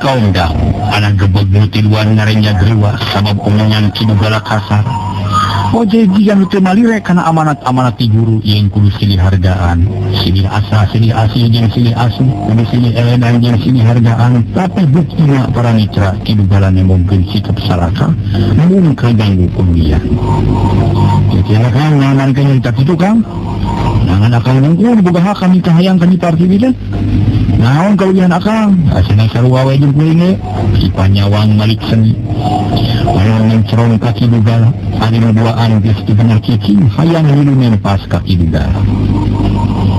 kaum dah anak gebeg tiluan ngarenya gerewa sabab omongan kidu galak kasar. Jadi yang itu malirek karena amanat-amanat ti guru yang kudu silih hargaan, silih asa, silih asih jeung silih asuh, kudu silih elenan jeung silih hargaan. Tapi buktinya para mitra kidu galan yang mungkin sikap salaka mun kaganggu kuliah. Jadi kan nangan kanya tak itu kan. Nangan akang nunggu boga hak kami tahayangkan di parti bidan. Naon kaluyan akang, asina sarua we jeung kuring ge, si panyawang malik seni. Anu mencerong kaki dugal, anu duaan geus teu bener cicing, hayang hilu nempas kaki dugal.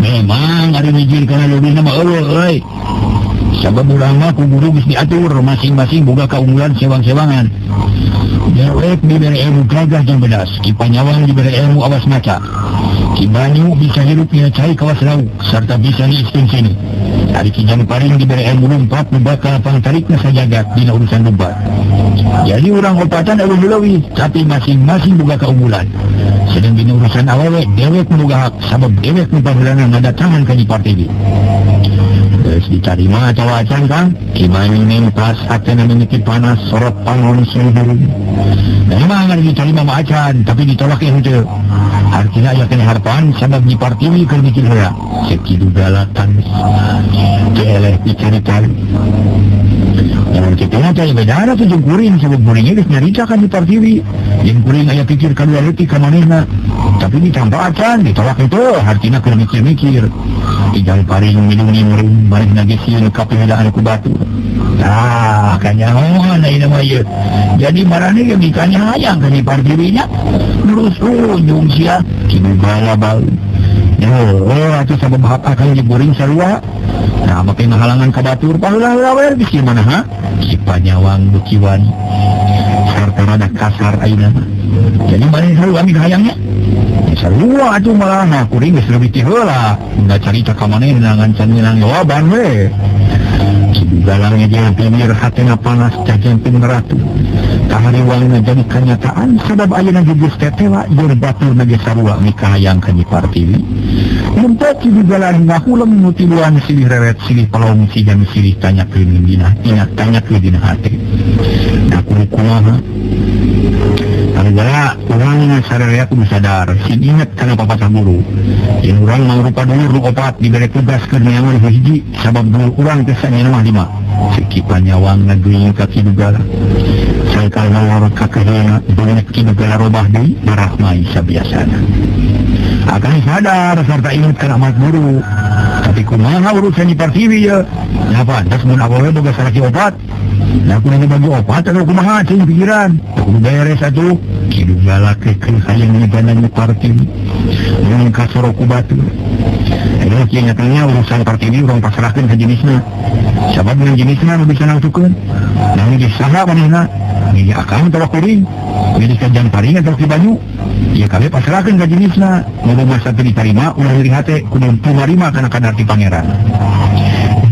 Memang ari mijil kana leuwih mah eueuh euy. Sabab urang mah ku guru geus diatur masing-masing boga kaunggulan sewang-sewangan. Dewek diberi ilmu gagah jeung bedas, ki panyawang diberi ilmu awas maca. Ki banyu bisa hirup nya cai kawas lauk sarta bisa diisting sini. Ari ki jang paring diberi ilmu lompat nu bakal pangtarikna sajagat dina urusan lompat. Jadi urang opatan leuwih, tapi masing-masing boga kaunggulan. Sedang dina urusan awewe dewek boga hak sabab dewek nu paheulana ngadatangan ka di parti ieu. Terus ditarima atau acan kan gimana nempas hatena memiliki panas sorot pangon seluruh. Memang ada diterima sama acan tapi ditolak yang itu. Artinya ya kena harapan sabab di parti ini keur mikir heula sekidu galatan keleh dicari-cari. Yang kita cari bedara tuh jeung kuring sabab kuringnya geus nyaritakan di parti ini. Yang kuring aya pikir kadua leutik ka manehna. Tapi ditambah acan ditolak itu artinya keur mikir-mikir. Ijang paring minum balik lagi sieun kapihelaan ku batu. Nah, kanyahoan ieu mah ieu. Jadi marane ge mikanya hayang ka di partirinya. Terus ujung sia kidu bala bau. Atuh sabab hak akan diburing sarua. Nah, make ngahalangan ka batur paheula we geus mana ha? Si panyawang bukiwan. Sarta rada kasar ayeuna mah. Jadi mane sarua mi hayangnya. Sarua atuh malah nah kuring geus leuwih ti heula. Da carita ka manehna ngan can ngeunang jawaban we. Kidu galangnya jeung pemir hatena panas cajemping ratu. Kahariwangna jadi kenyataan sabab ayeuna geus tetewa jeung baturna ge sarua mikahayangkeun di parti ieu. Mun teh kidu galang ngahuleng nu tiluan silih rewet silih palong sigan silih tanyakeun dina tanyakeun dina hate. Da kumaha Karena orang sararea kudu sadar, sin inget karena papatah guru. Yang orang mangrupa dulu opat diberi tugas ke neangan hiji, sabab dulu orang kesannya nama 5. Sekipan nyawang ngaduing kaki dugala. Sangkal nalor kakehena, banyak kidugala robah di marahmai sabiasana. Akan sadar serta inget karena amat guru. Tapi kumaha urusan di partiwi ya. Kenapa? Das mun awalnya boga saraki opat. Nah aku nanya bagi opat atau kumaha cing pikiran. Aku beres satu. Kidugala kekeh hayang ngegananya partiwi. Dengan kasoroku batu. Ini nyatanya urusan partiwi orang pasrahkan ke jenisnya. Sebab dengan jenisnya bisa nangtukan. Nah ini saha manehna. Ini akan tawa kuring. Ini kajang paring atau ki banyu. Ya kami pasrahkan ke jenisnya. Ngomong masa diterima ulah diri hati kudu tumarima kana kadar ti pangeran.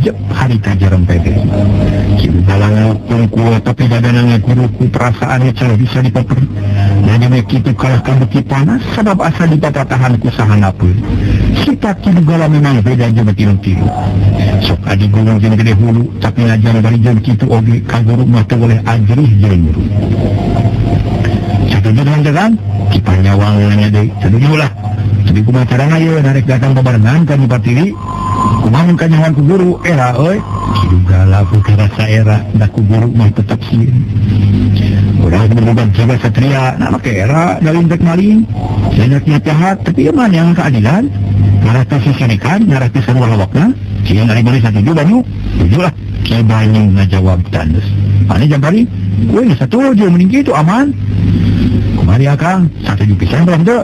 Jep hari tajaran pede. Kidu galang kuat tapi dadanangnya guruku perasaannya cara bisa dipaper. Nanya mekitu kalahkan beki panas sebab asa dipatatahan ku sahanapeun. Sifat kidu galang memang beda jeung tilu-tilu. Sok adi gunung jeung gede hulu tapi ngajar dari jeung kitu oge ka guru mah teu boleh ajrih jeung guru. Satu dengan jalan kita nyawang nanya deh. Setuju lah. Jadi kumaha carana ieu narek datang babarengan ka Nyipatiri. Kumaha kanyawan ku guru era euy. Kidu galau ku rasa era da ku guru mah tetap sieun. Urang berbubat jaga satria na make era dalin tek maling. Sangatnya jahat tapi ieu yang keadilan. Narata sisanekan narata sarua lawakna. Sieun ari bari satuju banyu. Setuju lah. Kieu banyu ngajawab tandus. Ane jambari, gue geus satuju mending kitu aman. Kumari akang, satuju pisan belum teu.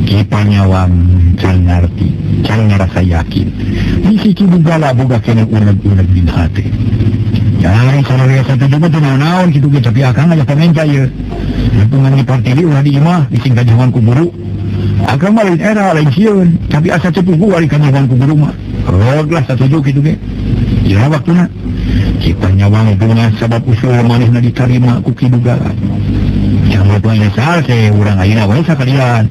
Kipa nyawang can ngarti, can ngarasa yakin. Misi kidu gala boga kena uneg-uneg dina hati. Jari sararea satuju mah teu naon kitu ge tapi akang aja pamenca ieu. Lingkungan di partili ulah di imah disingkat jaman ku guru. Akang mah lain era lain sieun, tapi asa cepugu ari ka jaman ku guru mah. Roglah satuju kitu ge. Ya waktuna kita nyawang bunga sabab usul manehna diterima ku kidu gala. Yang berpuanya sal saya urang ayeuna wae sakalian.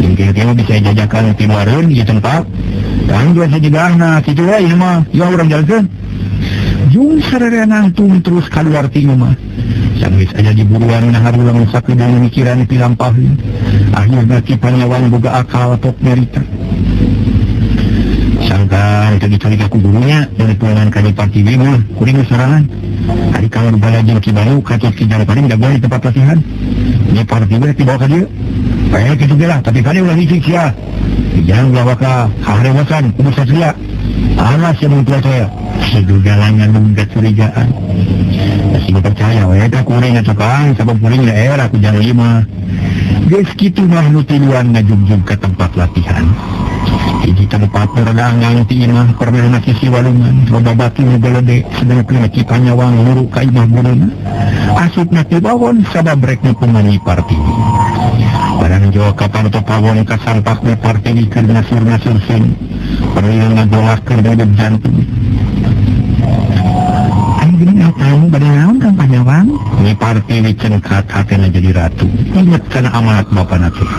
Yang kira-kira bisa jajakan ti luareun di tempat. Dan dua sajegahna kitu wae mah, ya urang jalankeun. Jung sararea nangtung terus keluar ti mah. Sanggeus aya di buruan ngaharulang sakedeung mikiran pilampaheun. Akhirna Ki Panyawan boga akal tok nyarita. Sangkan itu dicari ku gurunya dari pulangan kali Partiwi mah kuring sorangan. Hari kalau balajeung Ki Baru katos Ki Jalparing jagoan di tempat latihan. Ini Partiwi dibawa ka dieu. Bae kitu ge lah, tapi kali ulah hiji sia. Jangan bawa ka harewasan kudu satria. Alas yang mempercaya sedugalangan nunggat curigaan. Masih percaya wae tak kuring atau kang sabab kuring daerah ku Jawa Lima. Geus kitu mah nu tiluan ngajugjug ke tempat latihan. Hiji tempat peredangan ti imah pernah nasi si walungan loba batu nu gelede sedang Ki Panyawang luru ka imah guruna. Asupna ti bawon sabab rek pemani Partiwi. Barang Jawa kapan to pawon ka sampak di Partiwi keur ngasur-ngasur sing perlu ngagolakeun deub jantung. Ayo gini tahu bade naon Kang Panyawang? Ni Partiwi cengkat hatena jadi ratu. Ingat kana amanat bapana teh.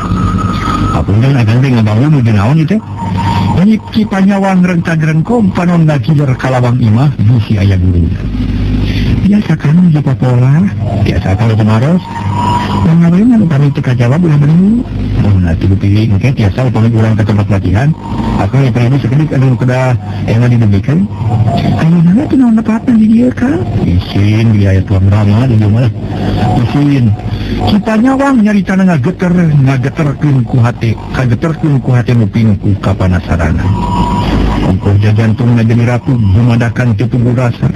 Apunten agan teh ngabangun nu naon ieu teh? Ini Ki Panyawang rengkag-rengkong panon kiler kalawang imah bisi aya gurunya. Biasa kan di pola, biasa kalau kemaros. Ngapain anu kami teka jawab ulah bener. Nah, tiba pilih engke biasa upami urang ke tempat latihan. Aku yang ini sekedik anu kada yang didemikan. Ayeuna teh naon nepatan di dieu Kang? Isin biaya tuang rama di dieu mah. Isin. Ki Panyawang nyaritana ngageterkeun ku hate, kageterkeun ku hate nu pingku ka panasaranan. Ongkoh jantung jadi ratu memadakan tutup rasa.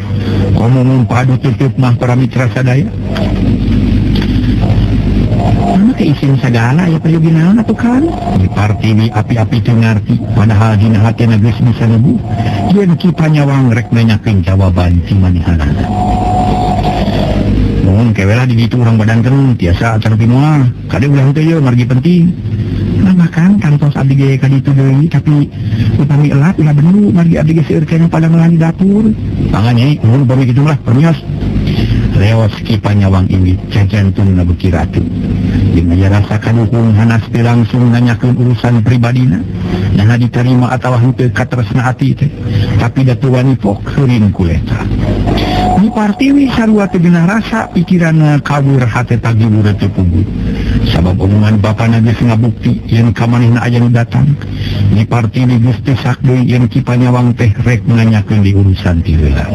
Ngomong padu tutup mah para mitra sadaya. Mana keisin segala ya payu ginaon atuh kan? Di Partiwi api-api teu ngarti padahal dina hatena geus bisa nebu. Yen Ki Panyawang rek nanyakeun jawaban ti manihanana. Mohon kewelah di ditu urang badankeun tiasa acan pimoal. Kade ulah teh ye margi penting. Nah makan kantos abdi ge ka ditu deui tapi upami elat ulah bendu margi abdi ge seueur kana pada ngelani dapur. Pangan nyai nuhun upami kitu lah permios. Leos Ki Panyawang ini jantungna beuki ratu. Jeung aya rasa kaduhung hanas teh langsung nanyakeun urusan pribadina. Nah diterima atawa henteu katresna ati teh. Tapi datu wani pok heuring kuleta. Ni Partiwi sarua teh geunah rasa pikiranna kabur hate tagibur teu puguh. Sabab omongan bapana geus ngabukti yen kamanehna aya nu datang. Ni Partiwi geus teu sak deui yen Ki Panyawang teh rek nanyakeun di urusan ti heula.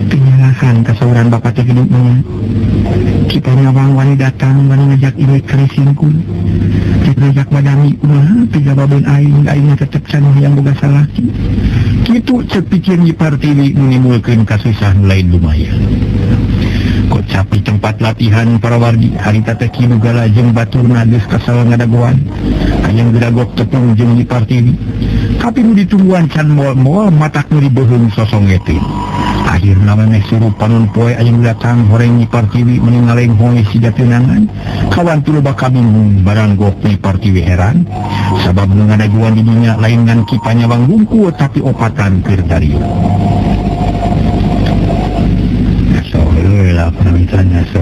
Penyalahan kasauran bapak teh hidupnya. Ki Panyawang wani datang wani ngajak ieu kalisingkul. Ngajak badami mah tiga babon aing tetep sanuh yang boga salaki. Kitu ceuk pikir Ni Partiwi menimbulkeun kasusahan lain lumayan. Kocap di tempat latihan para wargi harita teh kitu gala jeung baturna geus kasal ngadagoan. Hayang gedagok tepung jeung Ni Partiwi. Tapi nu ditungguan can moal-moal matak nu dibeuheung sosong eteun. Akhirna maneh suruh panon poe ayang datang horeng Ni Partiwi meningaleng hoe siga teunangan. Kawan tuluy bakal bingung barang gok Ni Partiwi heran. Sabab nu ngadaguan di dinya lain ngan Ki Panyawang bungku tapi opatan keur darieu. Ngaso heuh lah pamitan ngaso.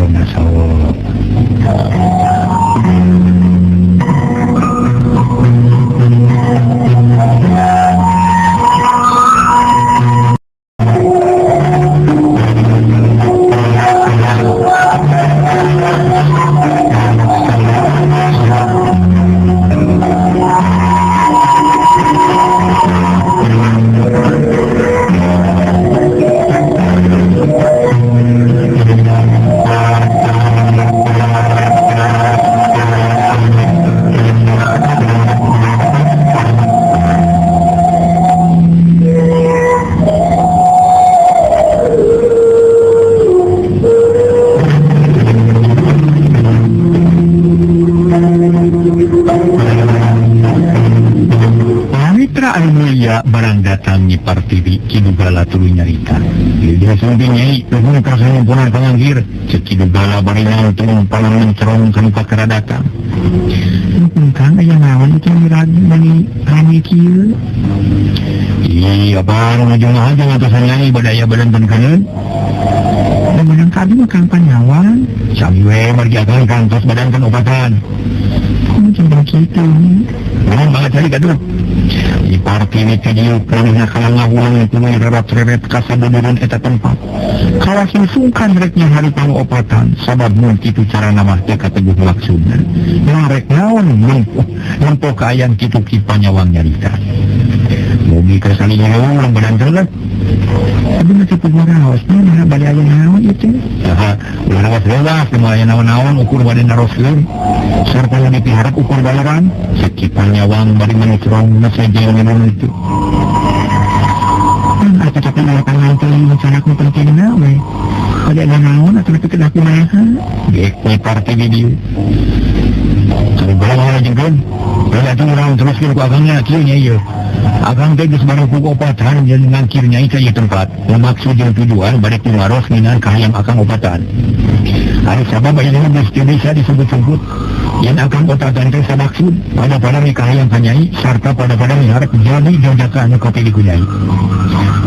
Barang datang Ni Partiwi Kidugala tuluy nyarita. Dia sambil nyai nuhun ka sampurna panganggir. Ceuk Kidugala bari nangtung palang mencerong kana pakara datang. Kang aya naon teh miragi mani rame kieu? Iya bang ngajeng aja ngatosan nyai badaya badantenkeun. Menang kadi mah Kang Panyawang. Sami we margi akan kantos badankeun obatan. Mungkin gitu. Memang banget tadi kaduh. Di parti ini video pelangnya kalang ulang itu reret-reret kasabuduran eta tempat. Kalau sungkan reknya hari pangopatan, sabab mun kitu cara nama teh kateguh maksudna. Narek naon nempo kaayang kitu kipanyawang nyarita. Mugi kasalinya ulang badan jelas. Tapi masih punya rawas, mana balik aja naon itu? Ulah rawas lewas, semua yang naon-naon ukur badan naroskeun. Serta yang dipiharap ukur bayaran, sekipan nyawang bari menutrong saja yang minum itu. Atau tapi melakukan hal itu masalah aku penting nawe. Kalau ada naon atau itu kedah kumaha? Gekwe parti video. Kalau boleh aja kan? Kalau itu orang teruskan ku agangnya akhirnya iya. Agang teh geus bareng ku opatan jeung ngangkirnya itu ieu tempat. Maksud jeung tujuan bari kumaros nginan kahayang akang opatan. Ari sabab aya geus bisa disebut-sebut. Yang akan opatan teh samaksud pada kahayang kanyai sarta pada miharep jadi jajakan anu kapilih ku nyai.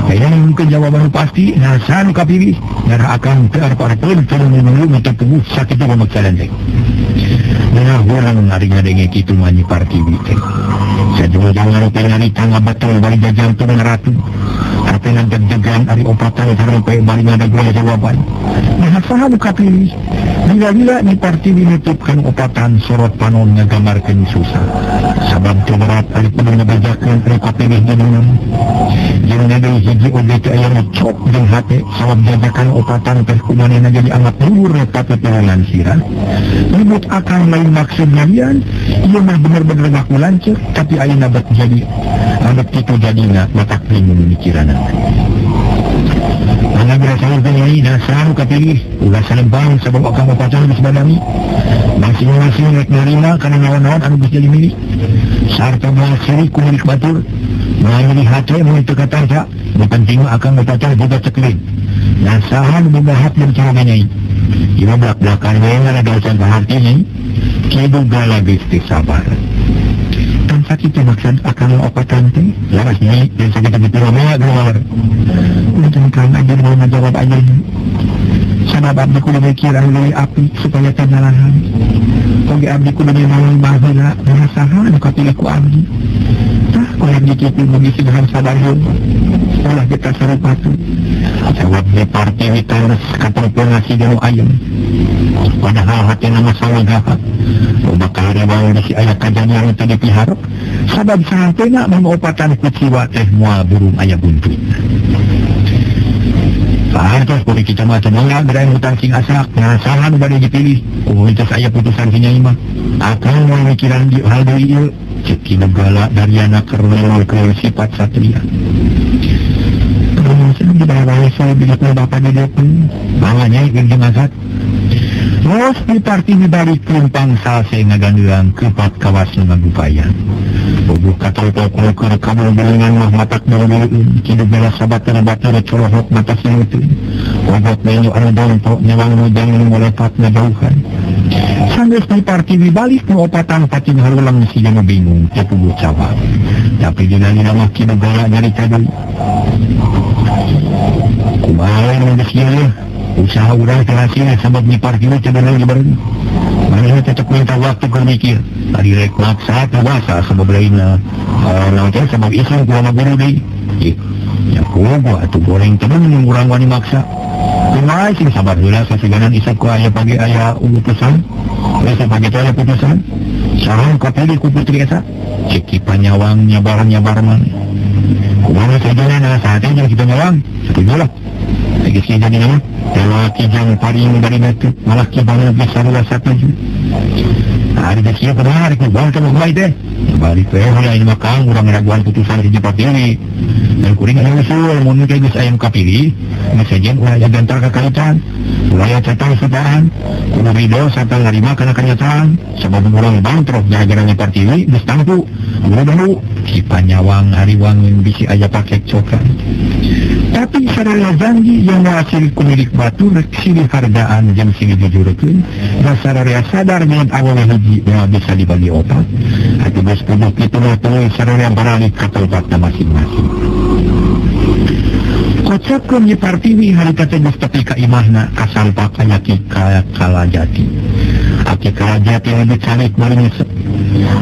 Kaya mungkin jawaban pasti nasa anu kapilih ngara akan teu arep-arepeun turun menunggu untuk tubuh sakitu pamaksalan teh. Nah, orang ngaring-ngaringe kitu manyi parti teh. Sajung-jangan penari tangga batal bari jajantung ngaratu. Artinya deg-degan ari opatan sampai bari ngadagua jawaban. Nah, saha buka pilih. Bila-bila di parti dinutupkan opatan sorot panon ngagamarkeun susah. Sabab teu berat ari kudu ngabajakeun ari kapilih jenengan. Jeung nade hiji oge teu aya ngecop jeung hate sabab jajakan opatan teh kumanehna jadi anggap luhur tapi pirangan sirah. Ribut akan lain maksud ngalian, ieu mah bener-bener ngaku lanceuk tapi ayeuna bet jadi anggap kitu jadina matak bingung mikiranna. Mana berasal dari dasar kapilih, ulah salembang sabab akang opatan geus badami. Masing-masing rek narima kana naon-naon anu geus jadi milik. Sarta bae seri ku milik batur. Melalui hati mun teu katarja, penting akang opatan boga ceklin. Dan saha nu boga hak dan cara nyai. Ieu belak-belakan we ngadaosan hati nyai. Kidu gala geus teu sabar. Sakitu maksud akan opatan teh laras nyai dan sakit begitu ramai keluar macam kan aja mau ngejawab aja sabab abdi kudu mikir anu api supaya tanalahan oge abdi kudu memang baheula ngarasahan anu kapilih ku abdi tah kuliah dikitu mugi sigahan sabarheun ulah kita sarepatu jawab di parti witanes katongkeun nasi jeung ayam padahal hatena masalah gahak bakal rewang di si aya kajadian teh dipiharep sabab santena mangopatan ku jiwa teh moal burung aya buntut. Pantos kudu kita mah teu moal gerai hutang sing asak ngasahan bade dipilih. Kumaha aya putusan si nyai mah. Akang moal mikiran di hal deui ieu ceuk negala dariana keur ke sifat satria. Terus di bawah saya bila bapak di depan bawahnya jeung asat. Terus di parti dibalik penumpang salse ngaganduang kepat kawas ngagupayan. Bubuh katol-tol kulukar kamu belingan mah matak beruliin. Kidu bela sabat dan batur corohok mata semutin. Wabot menyo anu dontok nyawang nujang ngulepat ngajauhan. Sanggeus di parti dibalik pengobatan pati harulang si jama bingung tepuguh cawa. Tapi dinalina mah kidu bela nyari cadul. Kumaha nunggu siya usaha urang terhasil sebab di parti itu cenderung dibareng. Mana tetap minta waktu bermikir. Tadi rek maksa terwasa sebab lainnya. Nanti sebab iseng kuama guru di. Ya kuba atuh goreng temen yang urang wani maksa. Kumai sing sabar heula sasiganan isap ku aya pagi aya utusan. Biasa pagi teh aya putusan. Sareng kapilih ku putri eta. Ceki panyawang nyabar-nyabar maneh. Kumaha sajana saatnya jeung kita nyawang. Setujulah. Lagi sih jadi nama lelaki yang paling dari itu malah kibana bisa luas satu hari dia benar itu buang ke rumah itu balik ke ini makang orang raguan putusan di Jepang ini dan kuring ada usul mau kayak guys ayam kapili mesajen ulah ya gantar kekaitan ulah ya catang setaan ulah ridho satang narima karena kenyataan sebab orang bangkrut gara-gara parti ini geus tangtu ulah dulu kipanyawang hariwang yang bisi aya pakai coklat. Tapi sarana janji yang mewakili kumilik batu silih hargaan yang silih dijurutkan dan sarana sadar dengan awal hiji yang bisa dibagi otak hati bos pujuk itu mengetahui sarana beralih ke tempatnya masing-masing. Kocapkan di partiwi hari kata Gusti Kaimahna kasampak ayaki kalajati aki kalajati yang dicalik baru nyesek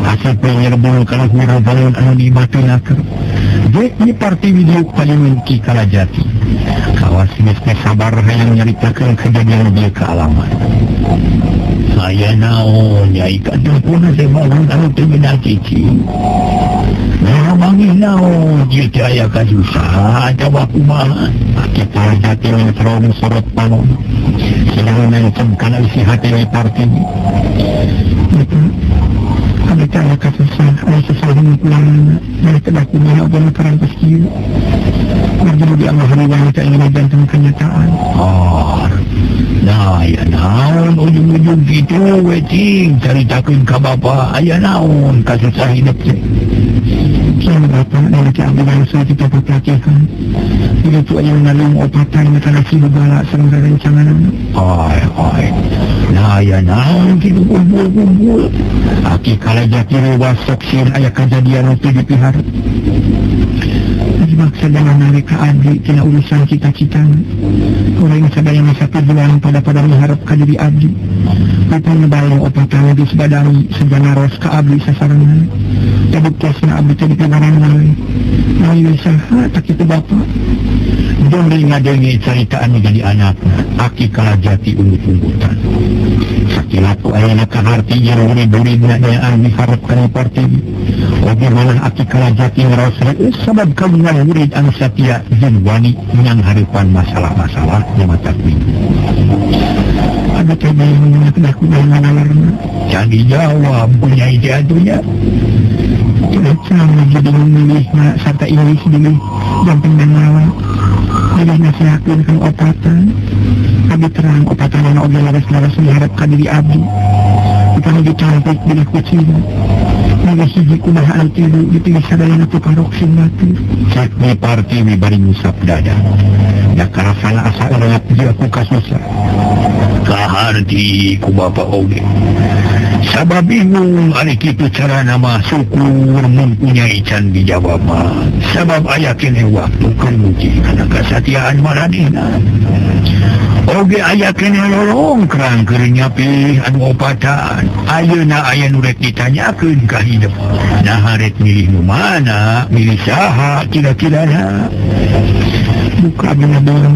hasil penyerbul kalau kurang balon anu dibatulakeun. Di parti video paling ki Kalajati. Kawas geus sabar hayang nyaritakeun kejadian dia ke alamat. Saya naon nyai kadepuna teh balon anu teu beda cicing. Manggih naon ieu teh aya kasusah coba kumaha. Kita jati yang terlalu sorot balon. Sedang mencem kana isi hati parti. Ada cara kasusah, ada sesuatu pulang dari kedakunya obon perang peskiu. Berjumpa di Allah wanita ingin gantung kenyataan. Nah, ya naon ujung-ujung gitu, wecing ceritakeun ka Bapak, aya naon kasusah hidup teh. Kian Bapak dari Abdi langsung kita perhatikan. Itu aya ngalung obatan karena si bala sareng rencangan. Nah, ya naon kitu kumpul-kumpul. Aki Kalajati ruas saksian aya kejadian itu dipihara. Maksud dengan mereka abdi tina urusan cita-cita. Orang sadaya masa tujuan pada mengharap ka diri abdi. Rupanya balang opatan di sebadami sejana ros ka abdi sasarangan. Tabuktasna abdi tadi kebaran nalai. Nalai usaha tak itu Bapak. Dongeng ngadengi caritaan jadi anakna. Aki Kalajati ungut-unggutan. Sakilaku ayana kaharti yang murid-muridna daya diharapkan parti. Bagaimana Aki Kalajati ngerasa sabab kagungan murid anu satia jeung wani yang harapan masalah-masalah yang mata minggu. Ada coba yang mengenai nalarna. Jadi jawab punya ide atunya. Tidak sama jadi memilih serta Inggris dulu dan pendengaran. Jadi nasihatkan kan opatan. Abdi terang opatan yang oge laras-laras mengharap ka diri abdi. Kita lagi cantik bila kucing. Naga hiji kumaha anu tilu dipilih sadayana tukarok sing batur. Cek di parti bari ngusap dada. Da karasana asa erat dia ku kasusah. Kaharti ku Bapak oge. Sabab bingung ari kitu carana mah syukur mempunyai can dijawab mah. Sabab aya kene waktu keur nguji kana kasatiaan maradina. Oge aya kene lolong kerang keur nyapi anu opatan. Ayeuna aya nu rek ditanyakeun ka hidup. Nah rek milih nu mana, milih saha kira-kirana. Buka bener-bener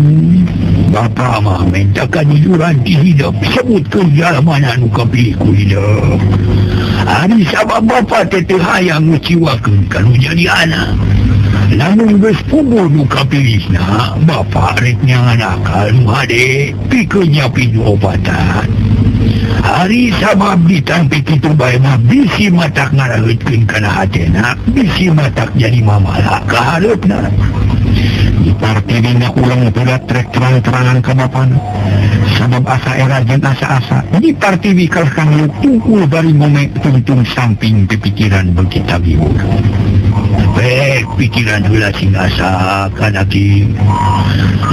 Bapak mah minta kejujuran di hidup. Sebutkeun jalan mana anu kapilih ku hidup. Ari sabab Bapak teteh hayang nguciwakeun kanu jadi anak. Namun geus puguh nu kapilihna, Bapak rek nyangan akal nu hade pikeun nyapi nu obatan. Hari sabab ditampi kitu bae mah bisi matak ngaraheutkeun kana hatena, bisi matak jadi mamala ka hareupna. Di parti dina ulang berat trek terang-terangan ke Bapana. Sabab asa era jeung asa-asa. Di parti wikalkan yuk tungkul bari momek tuntung samping pikiran begitu bihur. Baik pikiran heula sing asa kana ki.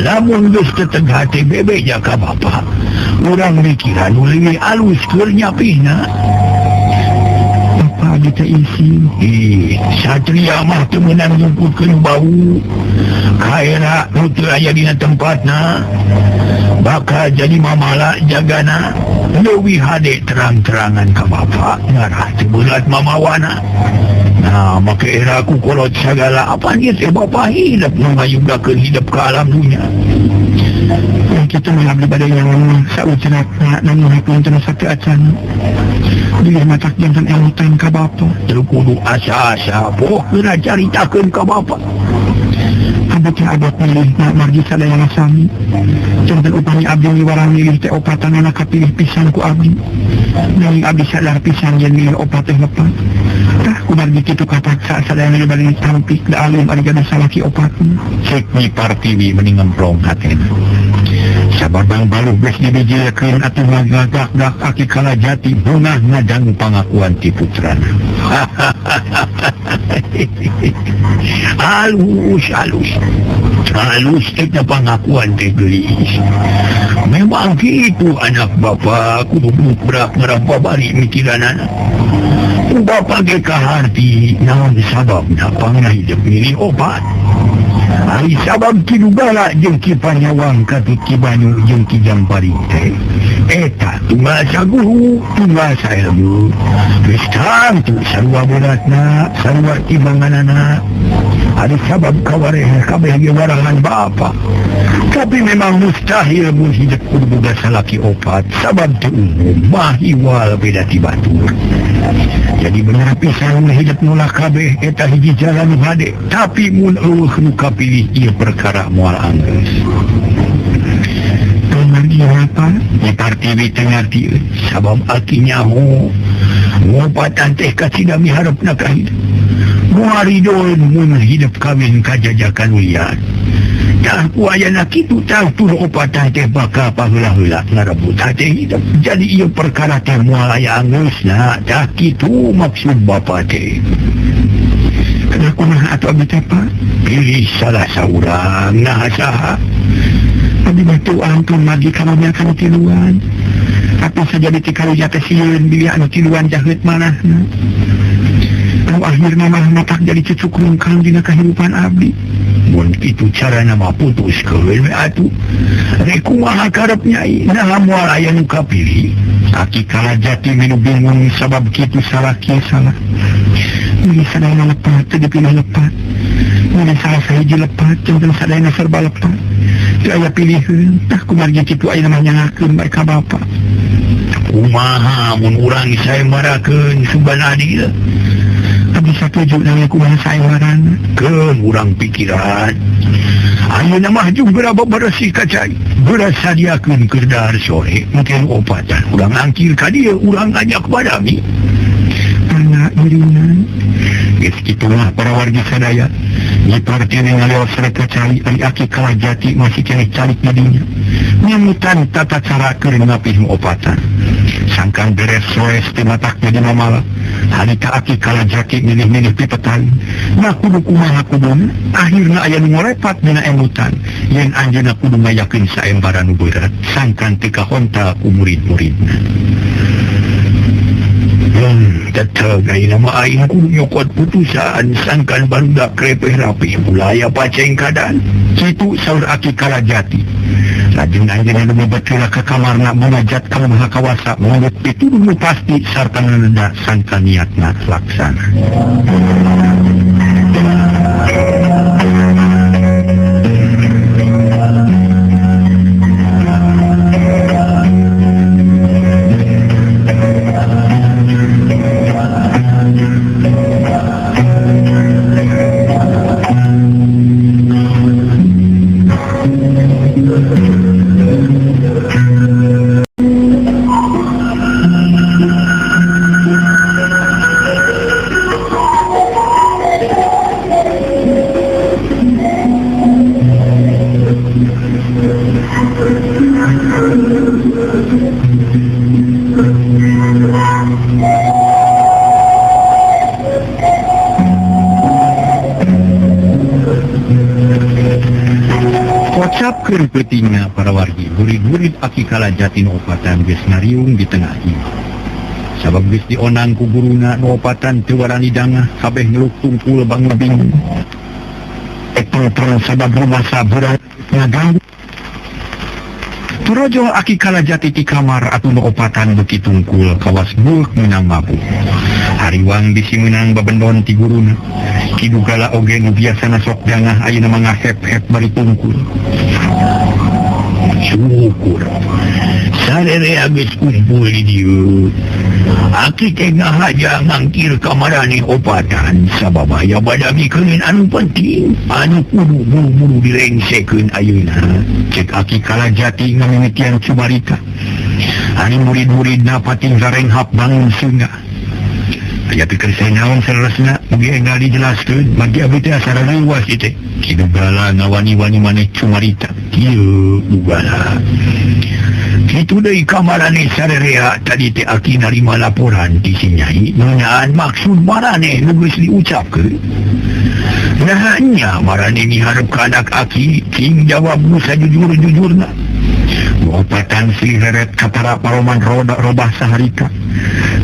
Lamun geus teteg hate bebe ja ka Bapa. Urang mikiran leuwih alus keur nyapihna. Bapa kita isi. Satria mah teu meunang ngumpulkeun bau. Kaera nu teu aya dina tempatna. Bakal jadi mamala jagana. Leuwih hade terang-terangan ka Bapa ngarah teu berat mamawana. Nah, maka era aku kolot segala apa ni teh Bapa hidup nu ngayugakeun hidup ke alam dunia. Kita mengabdi pada yang saucenat namun hakun teu sakti acan. Bila matak jantan elutan ka Bapa, teu kudu asa-asa poh kena caritakeun ka Bapa. Abdi adat milih margi sadaya sami. Jantan upami abdi wiwarang milih teh opatan anak kapilih pisan ku abdi. Nanging abdi sadar pisan yen milih opat teh lepat. Tah kumargi kitu kapaksa sadaya bari tampik da alim ari gana salaki opatna. Cek ni partiwi mending ngemplong hatena. Sababang baluh geus dibijilekeun atuh ngagagak Aki Kalajati bungah ngadang pangakuan ti putrana. Halus eta pangakuan teh geulis. Memang gitu anak Bapa kudu berak ngerampa bari mikiranana. Bapa ge kaharti naon sababna pangna hidup milih obat. Hari sabab kidugala jeung Ki Panyawang katut Ki Banyu jeung Ki Jampari teh eta tunggal saguru tunggal sailmu geus tantu sarua beratna sarua timbanganana. Hari sabab kawareh kabeh ge warangan bapa. Tapi memang mustahil mun hidup kudu boga salaki opat sabab teu umum mahiwal beda ti batur. Jadi benar pisan hidup nula kabeh eta hiji jalan hade, tapi mun eueuh nu kapilih ieu perkara moal anggeus. Pengerti apa? Di Partiwi tengarti sabab aki nyaho ngopatan teh kasida miharepna ka hidup. Muaridoin mun hidup kawin kajajakan liat. Dah kuayana kitu tang tur opatan teh baka paheula-heula ngarebut hate hidup. Jadi ieu perkara teh moal aya anggeusna, dah kitu maksud bapa teh. Kana kumaha atuh abdi teh Pak? Pilih salah saurang nah saha. Abdi batuan pun magi karunya kana tiluan. Apa saja di karunya teh sieun bilih anu tiluan jaheut manahna. Anu akhirna mah matak jadi cucuk rungkang dina kahirupan abdi. Mun itu carana mah putus keun we atuh. Rek kumaha karep nyai? Nah moal aya nu kapilih. Aki Kalajati minu bingung sabab kitu salah kieu salah. Ini sadayana lepat teu dipilih lepat. Mun salah sahiji lepat jeung sadayana serba lepat. Teu aya piliheun. Tah kumargi kitu aya mah nyangakeun bae ka bapa. Kumaha mun urang sae marakeun subanadi teh. Abdi satuju nanya kumaha saewaran keun urang pikiran. Ayeuna mah juga bebersih kacai. Beras sadiakeun keur dahar sore mungkin opatan. Urang angkir ka dieu urang ajak badami. Anak irinan. Geus kitu mah para wargi sadaya. Di Partiwi ngaleos rek kacai ari Aki Kalajati masih keneh calik di dinya. Nyamutan tata cara keur ngapih opatan. Sangkan beres soes teh matakna di mamala. Halika Aki Kalajati milih-milih pipetan. Nah kudu kumaha kuduna. Akhirna aya nu ngorepat dina emutan. Yen anjeunna kudu ngayakeun saembara nu berat. Sangkan teu kahontal ku murid-muridna. Tetep ayeuna mah aing kudu nyokot putusan sangkan barudak krepeh rapih mulai paceng kadan. Kitu saur Aki Kalajati. Lajeng anjeunna nu mibetkeun ka kamarna mengajat ka Maha Kawasa manggut pituduh nu pasti sarta nanda sangka niatna laksana. Kocapkeun peutingna para wargi murid-murid Aki Kalajati nu opatan geus ngariung di tengah ieu. Sabab geus dionang ku guruna nu opatan teu warani dangah kabeh ngeluk tungkul bangun bingung. Epel-pel sabab rumasa berat ngaganggu. Turojo Aki Kalajati ti kamar atuh nu opatan beuki tungkul kawas beuk meunang mabuk. Hariwang bisi meunang babendon ti guruna. Kidugala oge nu biasana sok dangah ayeuna mah ngahep-hep bari tungkul. Syukur sarere geus kumpul di dieu. Aki teh ngahaja ngangkir kamarane opatan sabab aya badamikeun anu penting anu kudu buru-buru direngsekeun ayeuna. Cek Aki Kalajati ngamimitian cumarita. Anu murid-muridna pating sarenghap bangun sunga. Aya pikir saya naon saresna mugi enggal dijelaskeun magi abdi teh asara leuwas ieu teh. Kidugala ngawani-wani maneh cumarita. Ieu dugala. Kitu deui kamarane sarerea tadi teh Aki narima laporan ti si Nyai nanyaan maksud marane nu geus diucapkeun. Nah nya marane miharep ka anak Aki king jawab nu sajujur-jujurna. Opatan si heret kapara paroman robah saharika.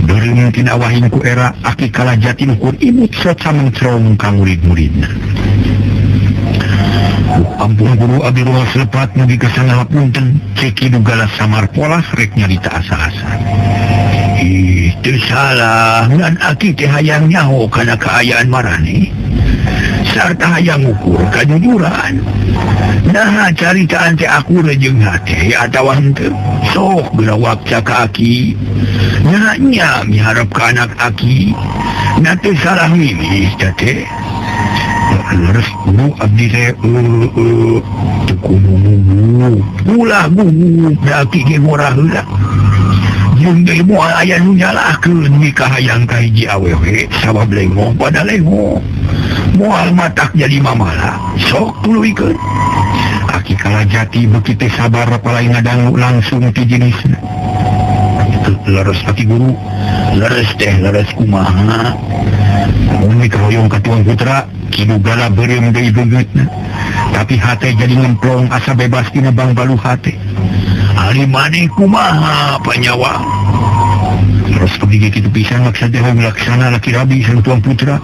Beureum tina wahin ku era Aki Kalajati nukur imut soca mencrong ka murid-muridna. Ampun guru abdi ruang selepat mugi kesana hapunten cek Kidugala samar polas rek nyarita asa-asa. Itu salah ngan aki teh hayang nyaho kana kaayaan marane sarta hayang ukur kajujuran. Nah caritaan teh aku rejeng hati atawa henteu sok geura ka aki nya miharap ka anak aki na teh salah milih teh leres guru abdi teh kudu ulah guru aki ge murah heula jeung deui moal aya nu nyalahkeun nikah hayang ka hiji awewe sabab lengo pada lengo moal matak jadi mamala sok tuluikeun aki kalajati beuki teh sabar palain ngadangu langsung ti jenisna leres aki guru leres kumaha mun mikahoyong ka tuang putra Kidugala beureum deui beungeutna tapi hate jadi ngemplong asa bebas tina bang balu hate ari maneh kumaha panyawa terus pergi kitu pisan maksud teh laksana laki rabi sareng tuang putra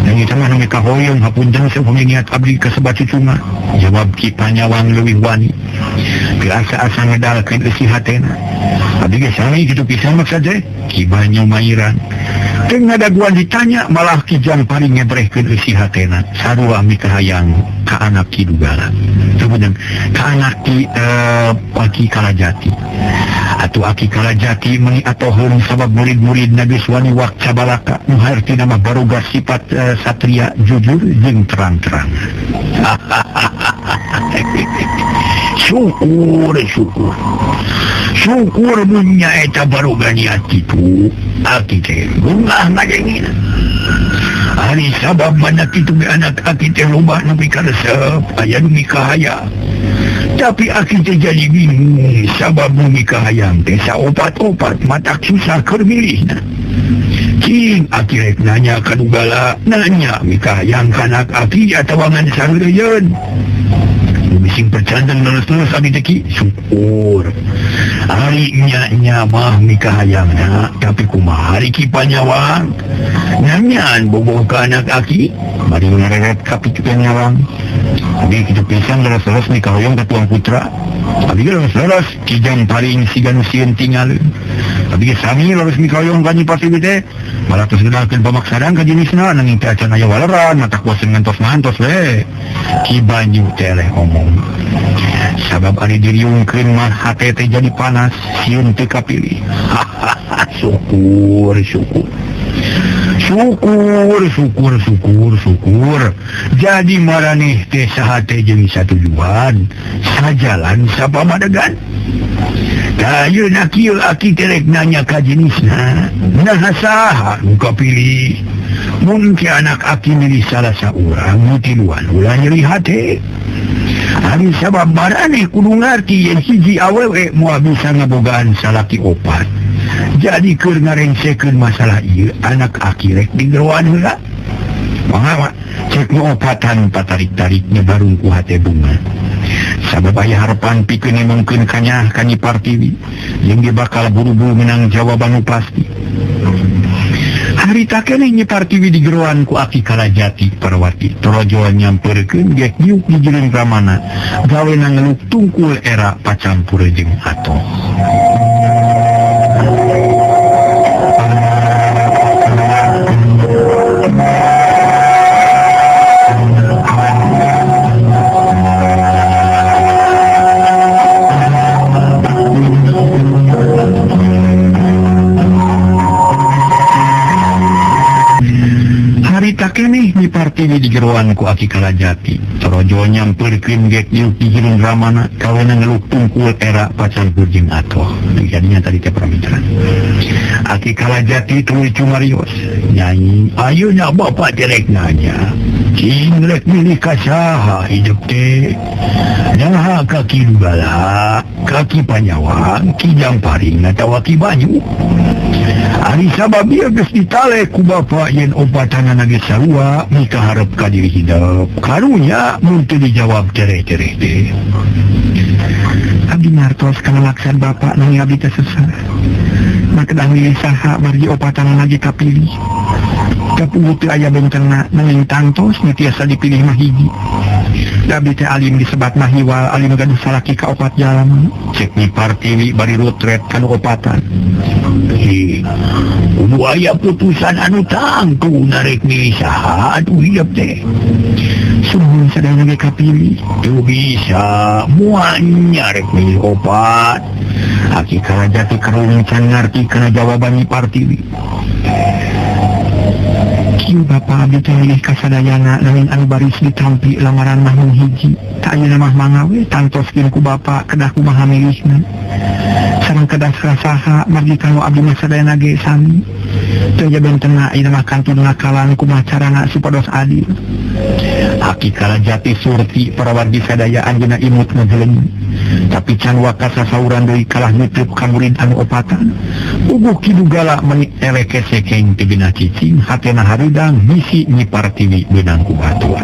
dan kita mah nami kahoyong hapunten saupami niat abdi kasebat cucunga jawab ki panyawang leuwih wani asa ngedalkeun isi hatena abdi ge sami kitu pisan maksud teh ki banyu mairan teu ngadaguan ditanya malah kijang paling ngebrehkeun isi hatena sarua mika hayang ka anak Kidugala kemudian ka anak Aki Kalajati atau Aki Kalajati meuni atoheun sabab murid-murid geus wani wak cabalaka nu harti nama baruga sifat satria jujur jeung terang-terang. Syukur munya eta baruga niat kitu aki teh gungah ngajengina ari sabab mana kitu ge anak aki teh loba nu mikaresep aya nu mikahaya tapi aki teh jadi bingung sabab nu mikahayang teh saopat-opat matak susah keur milihna cing aki rek nanya ka Dugala nanya mikahayang kanak aki atawa ngan sareureun bising percandan lulus-lulus abdi teki syukur hari nya mah mikahayangna tapi kumaha hari ki panyawang nyanyian boboh ka anak aki bari ngareret ka pitu panyawang abdi kitu pisan lulus-lulus mikahoyong ka tuang putra abdi lulus-lulus kijang paring siga nu sieun tingaleuh abdi sami lulus mikahoyong ka Nyipati teh malah tos gedakeun pamaksadan ka jenisna nanging teh acan aya waleran mata kuaseun ngantos-ngantos we ki banyu teh omong sabab ari diriungkeun mah hate teh jadi panas sieun teu kapilih syukur jadi maraneh teh sahate jeung satujuan sajalan sapamadegan kayeuna kieu aki terek nanya ka jenisna nah saha nu kapilih mun ke anak aki milih salah saurang nu tiluan ulah nyeri hate ari sabab maraneh kudu ngarti yen hiji awewe moal bisa ngabogaan salaki opat jadi keur ngarengsekeun masalah ieu anak aki rek digeroan heula mangga cek nu opatan patarik-tariknya barung ku hate bunga sabab aya harapan pikeun nemengkeun kanyah ka Nyipartiwi jeung dia bakal buru-buru menang jawaban nu pasti. Harita keneh Nyipartiwi digeroan ku Aki Kalajati Parwati torojoan nyampeurkeun gek diuk di jeung ramana gawe nangeluk tungkul era pacampur jeung atoh. Keneh Nyipartiwi digeroan ku Aki Kalajati torojo nyampeurkeun gek diuk di jeung ramana gawe nangeluk tungkul era pacampur jeung atoh jadinya tadi teh pramitaran Aki Kalajati tuluy cumarios nyanyi ayeuna bapak derek nanya cing rek milih ka saha hidup teh nah ka Kidugala kaki panyawang kijang paring atawa ki banyu ari sabab ieu geus ditale ku bapak yen opatanana geus sarua mikaharep ka diri hidup karunya mun teu dijawab cereh-cereh teh abdi ngartos kana laksan bapak nanging abdi teh sesah makedah milih saha bari opatanana lagi kapilih kapuguh teu aya bentengna nanging tangtos nya tiasa dipilih mah hiji Dabi teh alim disebat mahiwal alim gaduh salaki ka opat jalan cek ni Partiwi bari rutret kanu opatan. Kudu aya putusan anu tangtu narek milih saha atuh hidup teh. Sungguh sadaya ge kapilih Tu bisa muanya rek milih opat. Aki Kalajati kerung can ngarti kana jawaban ni Partiwi. Kieu Bapa abdi teh milih ka sadayana nanging anu baris ditampi lamaran mah mun hiji. Tak ayeuna mah mangawe tantoskeun ku Bapa kedah kumaha milihna. Sareng kedah saha margi kanu abdi mah sadayana ge sami. Teu jabentena ayeuna mah kantun ngakalan kumaha carana supados adil. Aki Kalajati surti parawargi sadaya anjeunna imut ngeuleung. Tapi can wakasa sauran deui kalah nutup ka murid anu opatan. Ubuh kidu gala menik eleke sekeng teu bina cicing hatena haridang misi Nyi Partiwi beunang ku batuan.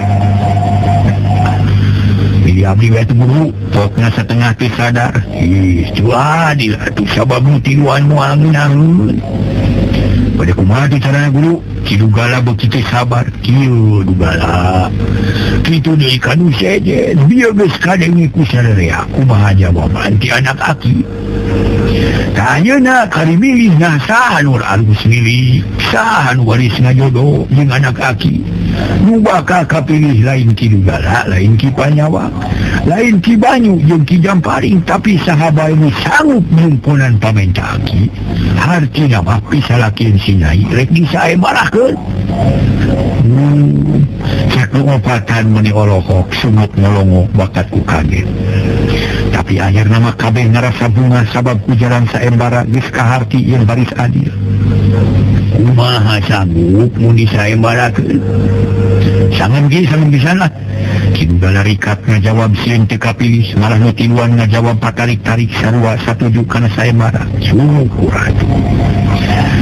Milih abdi we guru pokna satengah teh sadar. Itu adil atuh sabab nu tiluan moal ngeunangeun. Pada kumaha tu carana guru? Kidu gala beuki teh sabar. Kieu dugala. Kitu deui kanu sejen. Bieu geus kadenge ku sadarea. Kumaha jawaban ti anak aki? Tah ayeuna kari milih nah saha nu alus milih? Saha nu waris ngajodoh jeung anak aki? Nu bakal kapilih lain kidu gala, lain ki Panyawa, lain ki Banyu jeung ki Jamparing, tapi saha bae nu sanggup nyumpunan pamenta aki. Hartina mah pisalakeun si Nyai rek disaembarahkeun. Cek opatan meni olohok sumut ngolongo bakat ku kaget. Tapi akhirna mah kabeh ngarasa bunga sabab ku jalan saembara geus kaharti yang baris adil. Kumaha sanggup mun disaembarakeun? Sangan bisa kidu gala rikat ngajawab sieun teu kapilih malah nu tiluan ngajawab patarik-tarik sarua satuju kana saembara. Syukur atuh.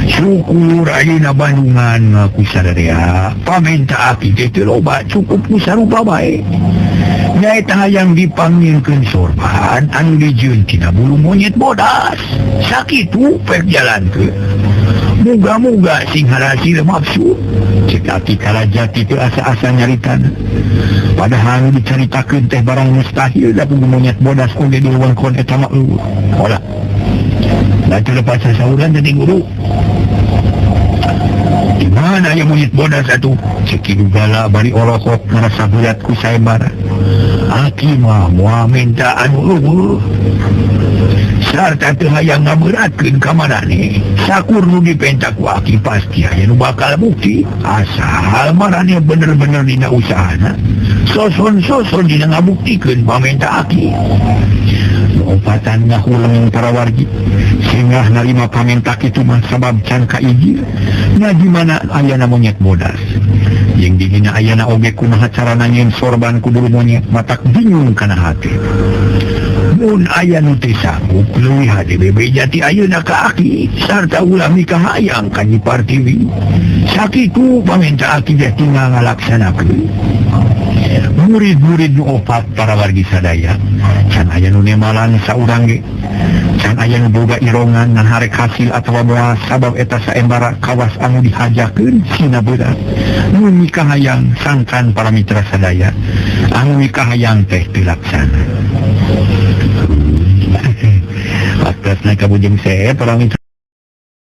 Syukur ayeuna Bandungan ku sadarea pamenta aki teh teu loba cukup ku sarupa bae. Nyaeta hayang dipanggilkeun sorban anu dijieun tina bulu monyet bodas. Sakitu pek jalankeun. Muga-muga sing harasil maksud. Cek Aki Kalajati teu asa-asa nyaritana. Padahal dicaritakeun teh barang mustahil da bulu monyet bodas oge di wewengkon eta mah eueuh. Olah. Da teu lepas sasauran tadi guru. Di mana ya monyet bodas atuh? Cek kidu gala bari olohok ngarasa berat ku saembara. Aki mah moal minta anu eueuh. Sarta teu hayang ngaberatkeun ka manehna. Sakur nu dipenta ku Aki pasti aya nu bakal bukti. Asal manehna bener-bener dina usahana. Soson-soson dina ngabuktikeun pamenta Aki. Opatan ngahuleng para wargi. Singgah narima pamenta kitu mah sabab can kaijil. Nya di mana ayana monyet bodas. Yang dihina ayana oge kumaha carana nyieun sorban ku bulu monyet matak bingung kana hati. Mun aya nu teu sanggup leuwih hade bebe jati ayeuna ka Aki sarta ulah mikah hayang ka Nyi Partiwi. Sakitu pamenta Aki teh tinggal ngalaksanakeun. Murid-murid nu opat para wargi sadaya can aya nu nemalan saurang ge. Can aya nu boga irongan ngan harek hasil atawa moal sabab eta saembara kawas anu dihajakeun sina berat. Nu mikah hayang sangkan para mitra sadaya. Anu mikah hayang teh teu laksana. Waktasna kabujeng saya para mitra